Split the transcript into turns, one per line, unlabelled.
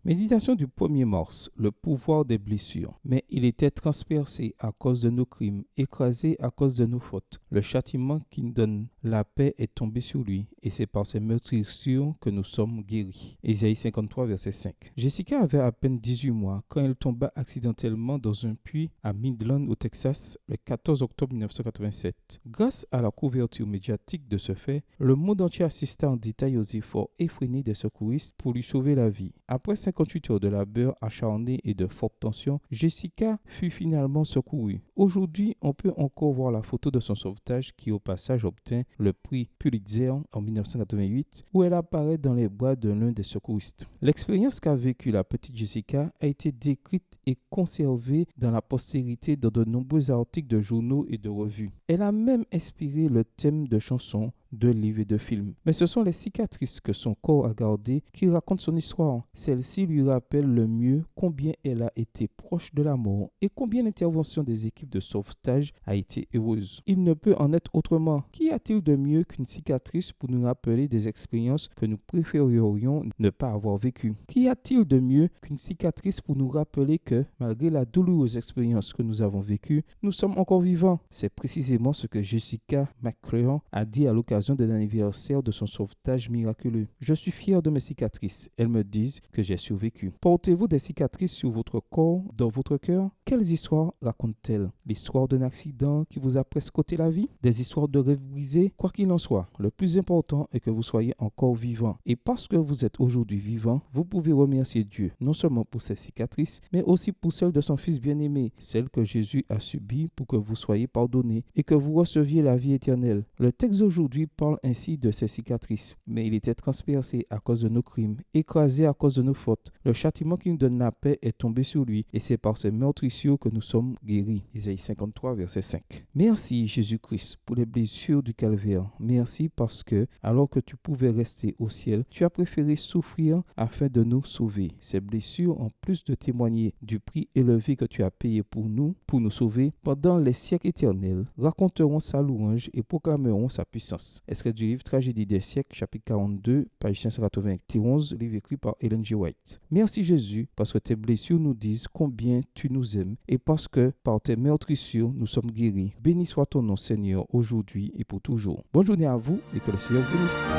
Méditation du 1er mars, le pouvoir des blessures. Mais il était transpercé à cause de nos crimes, écrasé à cause de nos fautes. Le châtiment qui nous donne la paix est tombé sur lui, et c'est par ses meurtrissures que nous sommes guéris. Ésaïe 53, verset 5. Jessica avait à peine 18 mois quand elle tomba accidentellement dans un puits à Midland, au Texas, le 14 octobre 1987. Grâce à la couverture médiatique de ce fait, le monde entier assista en détail aux efforts effrénés des secouristes pour lui sauver la vie. Après 58 heures de labeur acharné et de forte tension, Jessica fut finalement secourue. Aujourd'hui, on peut encore voir la photo de son sauvetage qui au passage obtint le prix Pulitzer en 1988 où elle apparaît dans les bras de l'un des secouristes. L'expérience qu'a vécue la petite Jessica a été décrite et conservée dans la postérité dans de nombreux articles de journaux et de revues. Elle a même inspiré le thème de chansons, de livres et de films. Mais ce sont les cicatrices que son corps a gardées qui racontent son histoire. Celle-ci lui rappelle le mieux combien elle a été proche de la mort et combien l'intervention des équipes de sauvetage a été heureuse. Il ne peut en être autrement. Qu'y a-t-il de mieux qu'une cicatrice pour nous rappeler des expériences que nous préférerions ne pas avoir vécues? Qu'y a-t-il de mieux qu'une cicatrice pour nous rappeler que, malgré la douloureuse expérience que nous avons vécue, nous sommes encore vivants? C'est précisément ce que Jessica McClure a dit à l'occasion de l'anniversaire de son sauvetage miraculeux. Je suis fier de mes cicatrices. Elles me disent que j'ai survécu. Portez-vous des cicatrices sur votre corps, dans votre cœur? Quelles histoires racontent-elles? L'histoire d'un accident qui vous a presque ôté la vie? Des histoires de rêves brisés? Quoi qu'il en soit, le plus important est que vous soyez encore vivant. Et parce que vous êtes aujourd'hui vivant, vous pouvez remercier Dieu, non seulement pour ces cicatrices, mais aussi pour celles de son Fils bien-aimé, celles que Jésus a subies pour que vous soyez pardonnés et que vous receviez la vie éternelle. Le texte d'aujourd'hui parle ainsi de ces cicatrices. Mais il était transpercé à cause de nos crimes, écrasé à cause de nos fautes. Le châtiment qui nous donne la paix est tombé sur lui, et c'est par ses meurtrissures que nous sommes guéris. Isaïe 53, verset 5. Merci Jésus-Christ pour les blessures du calvaire. Merci parce que, alors que tu pouvais rester au ciel, tu as préféré souffrir afin de nous sauver. Ces blessures, en plus de témoigner du prix élevé que tu as payé pour nous sauver, pendant les siècles éternels, raconteront sa louange et proclameront sa puissance. Extrait du livre Tragédie des siècles, chapitre 42, page 591, livre écrit par Ellen G. White. Merci Jésus, parce que tes blessures nous disent combien tu nous aimes et parce que par tes meurtrissures, nous sommes guéris. Béni soit ton nom Seigneur, aujourd'hui et pour toujours. Bonne journée à vous et que le Seigneur vous bénisse.